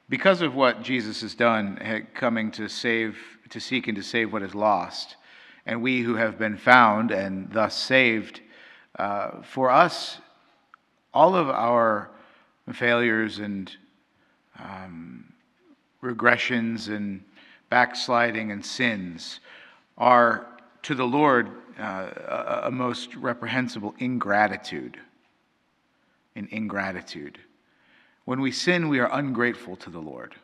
Because of what Jesus has done, coming to seek and to save what is lost, and we who have been found and thus saved, for us, all of our failures and regressions and backsliding and sins are to the Lord a most reprehensible ingratitude. When we sin, we are ungrateful to the Lord.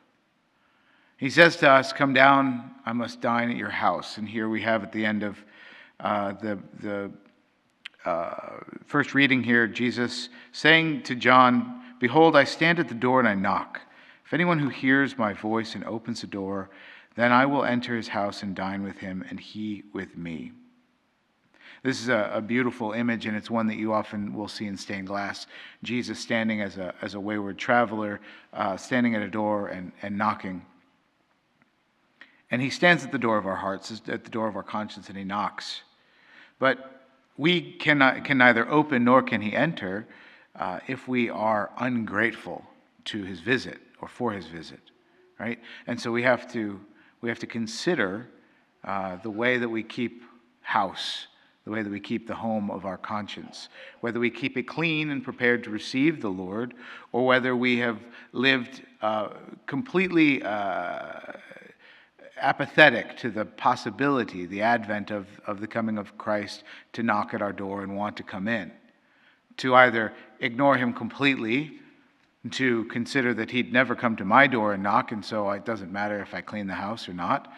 He says to us, "Come down, I must dine at your house." And here we have at the end of the first reading here, Jesus saying to John, "Behold, I stand at the door and I knock. If anyone who hears my voice and opens the door, then I will enter his house and dine with him, and he with me." This is a beautiful image, and it's one that you often will see in stained glass. Jesus standing as a wayward traveler, standing at a door and knocking. And he stands at the door of our hearts, at the door of our conscience, and he knocks. But we can neither open nor can he enter if we are ungrateful to his visit or for his visit, right? And so we have to consider the way that we keep house, the way that we keep the home of our conscience, whether we keep it clean and prepared to receive the Lord, or whether we have lived completely apathetic to the possibility, the advent of the coming of Christ to knock at our door and want to come in, to either ignore him completely, to consider that he'd never come to my door and knock, and so it doesn't matter if I clean the house or not,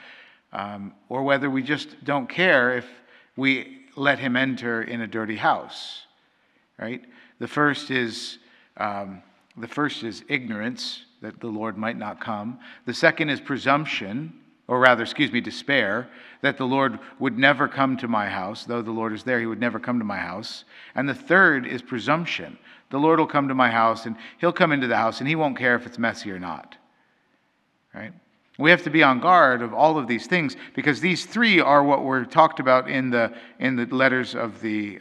or whether we just don't care if we let him enter in a dirty house, right? The first is ignorance, that the Lord might not come. The second is presumption, or rather, despair, that the Lord would never come to my house. Though the Lord is there, he would never come to my house. And the third is presumption. The Lord will come to my house, and he'll come into the house, and he won't care if it's messy or not, right? We have to be on guard of all of these things, because these three are what were talked about in the letters of the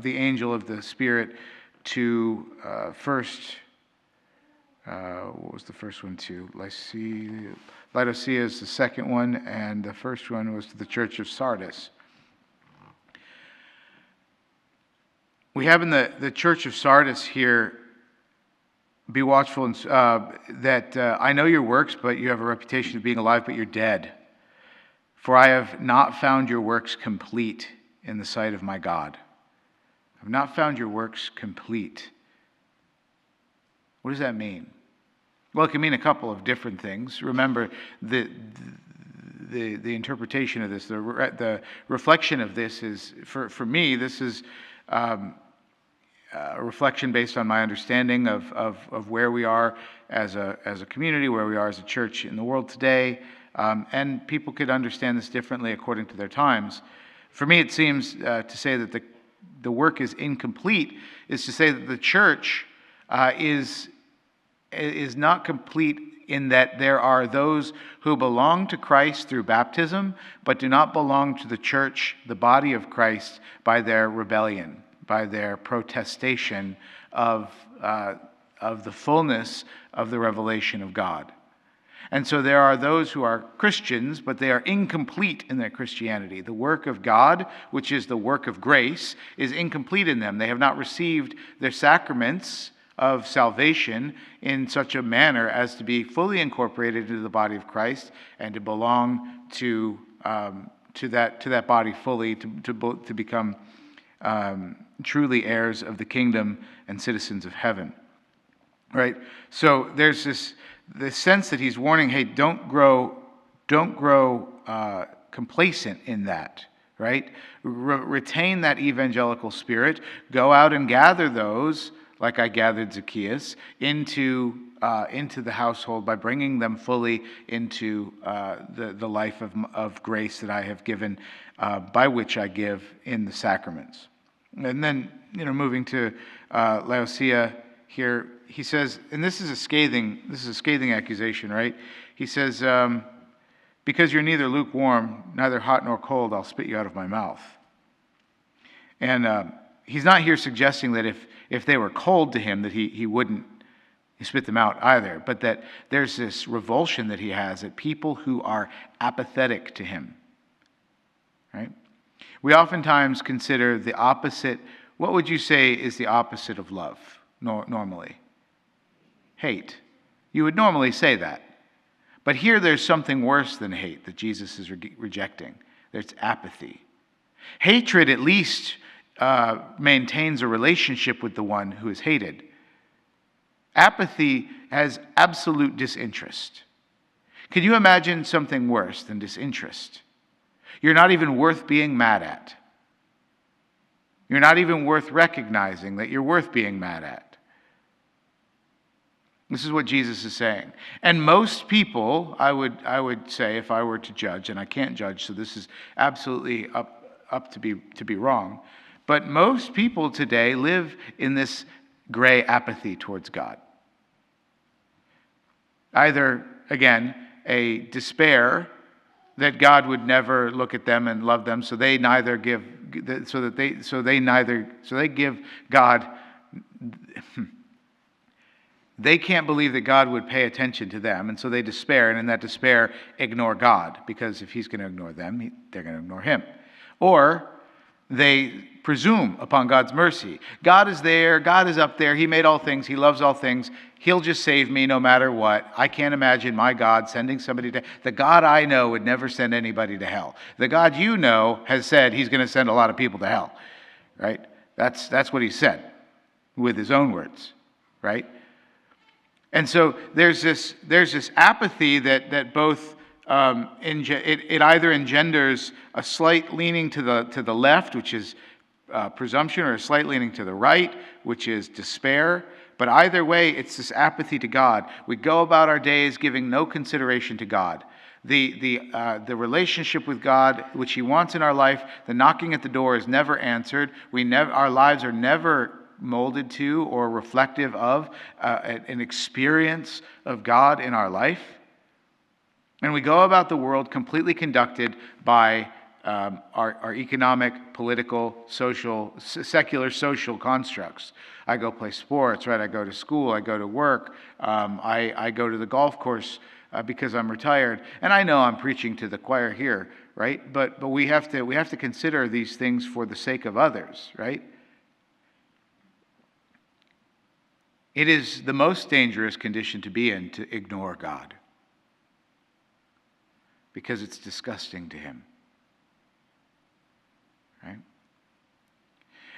angel of the Spirit to first. What was the first one to? Laodicea is the second one, and the first one was to the church of Sardis. We have in the church of Sardis here, "Be watchful that I know your works, but you have a reputation of being alive, but you're dead. For I have not found your works complete in the sight of my God." I have not found your works complete. What does that mean? Well, it can mean a couple of different things. Remember, the interpretation of this, the reflection of this is, for me, this is a reflection based on my understanding of where we are as a community, where we are as a church in the world today, and people could understand this differently according to their times. For me, it seems to say that the work is incomplete, is to say that the church is not complete in that there are those who belong to Christ through baptism, but do not belong to the church, the body of Christ, by their rebellion, by their protestation of the fullness of the revelation of God. And so there are those who are Christians, but they are incomplete in their Christianity. The work of God, which is the work of grace, is incomplete in them. They have not received their sacraments of salvation in such a manner as to be fully incorporated into the body of Christ and to belong to that body fully, to become truly heirs of the kingdom and citizens of heaven. Right? So there's this sense that he's warning, hey, don't grow complacent in that. Right? Retain that evangelical spirit. Go out and gather those, like I gathered Zacchaeus, into the household by bringing them fully into the life of grace that I have given, by which I give in the sacraments. And then, moving to Laodicea here, he says, and this is a scathing accusation, right? He says, "Because you're neither lukewarm, neither hot nor cold, I'll spit you out of my mouth." And he's not here suggesting that if they were cold to him that he wouldn't spit them out either, but that there's this revulsion that he has at people who are apathetic to him, right? We oftentimes consider the opposite. What would you say is the opposite of love normally? Hate. You would normally say that. But here there's something worse than hate that Jesus is rejecting. There's apathy. Hatred at least maintains a relationship with the one who is hated. Apathy has absolute disinterest. Can you imagine something worse than disinterest? You're not even worth being mad at. You're not even worth recognizing that you're worth being mad at. This is what Jesus is saying. And most people, I would say, if I were to judge, and I can't judge, so this is absolutely up to be wrong, but most people today live in this gray apathy towards God. Either, again, a despair that God would never look at them and love them, so they give God. They can't believe that God would pay attention to them, and so they despair, and in that despair, ignore God, because if he's going to ignore them, they're going to ignore him. Or they presume upon God's mercy. God is there, God is up there, he made all things, he loves all things, he'll just save me no matter what. I can't imagine my God sending somebody to... The God I know would never send anybody to hell. The God you know has said he's going to send a lot of people to hell, right? That's what he said with his own words, right? And so there's this apathy that both it either engenders a slight leaning to the left, which is presumption, or a slight leaning to the right, which is despair. But either way, it's this apathy to God. We go about our days giving no consideration to God. The relationship with God, which he wants in our life, the knocking at the door is never answered. Our lives are never molded to or reflective of an experience of God in our life. And we go about the world completely conducted by our economic, political, social, secular social constructs. I go play sports, right? I go to school, I go to work, I go to the golf course because I'm retired. And I know I'm preaching to the choir here, right? But we have to consider these things for the sake of others, right? It is the most dangerous condition to be in, to ignore God, because it's disgusting to him, right?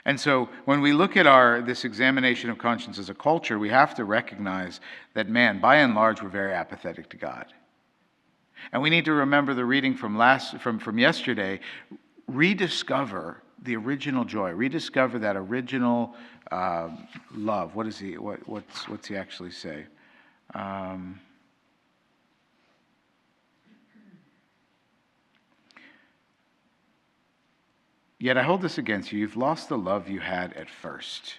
And so when we look at this examination of conscience as a culture, we have to recognize that, man, by and large, we're very apathetic to God. And we need to remember the reading from yesterday, rediscover the original joy, rediscover that original love. What's he actually say? Yet I hold this against you. You've lost the love you had at first.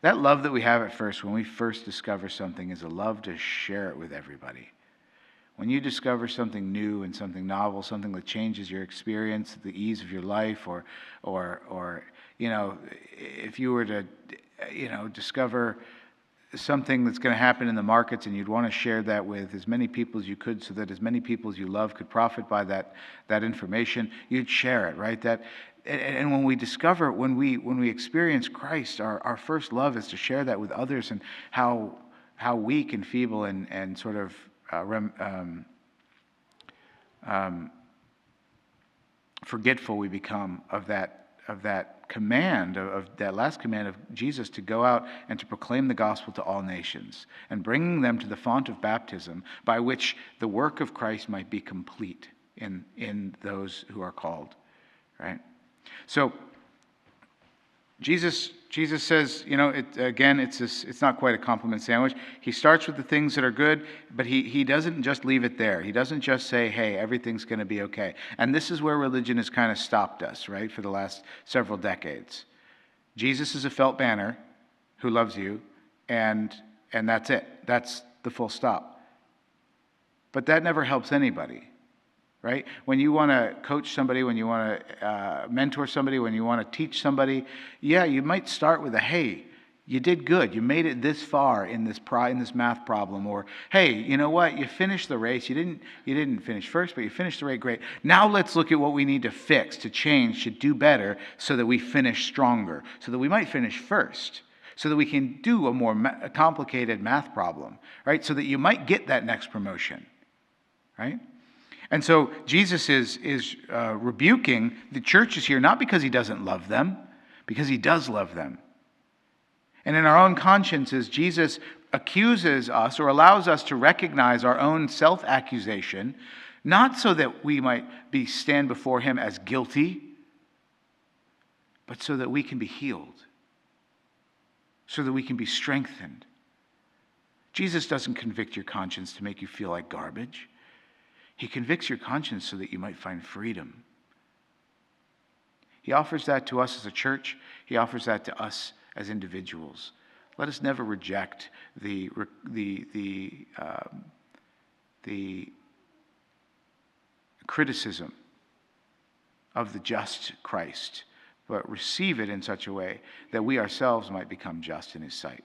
That love that we have at first, when we first discover something, is a love to share it with everybody. When you discover something new and something novel, something that changes your experience, the ease of your life, or if you were to, discover something that's going to happen in the markets, and you'd want to share that with as many people as you could, so that as many people as you love could profit by that information, you'd share it, right? And when we experience Christ, our first love is to share that with others, and how weak and feeble and sort of forgetful we become of that command, of that last command of Jesus, to go out and to proclaim the gospel to all nations, and bringing them to the font of baptism, by which the work of Christ might be complete in those who are called, right? So Jesus says, it's not quite a compliment sandwich. He starts with the things that are good, but he doesn't just leave it there. He doesn't just say, hey, everything's going to be okay. And this is where religion has kind of stopped us, right, for the last several decades. Jesus is a felt banner who loves you, and that's it. That's the full stop. But that never helps anybody, right? When you want to coach somebody, when you want to mentor somebody, when you want to teach somebody, yeah, you might start with a, hey, you did good. You made it this far in this math problem. Or, hey, you know what? You finished the race. You didn't finish first, but you finished the race. Great. Now let's look at what we need to fix, to change, to do better, so that we finish stronger. So that we might finish first. So that we can do a more complicated math problem, right? So that you might get that next promotion, right? And so Jesus is rebuking the churches here, not because he doesn't love them, because he does love them. And in our own consciences, Jesus accuses us or allows us to recognize our own self-accusation, not so that we might stand before him as guilty, but so that we can be healed, so that we can be strengthened. Jesus doesn't convict your conscience to make you feel like garbage. He convicts your conscience so that you might find freedom. He offers that to us as a church. He offers that to us as individuals. Let us never reject the criticism of the just Christ, but receive it in such a way that we ourselves might become just in his sight.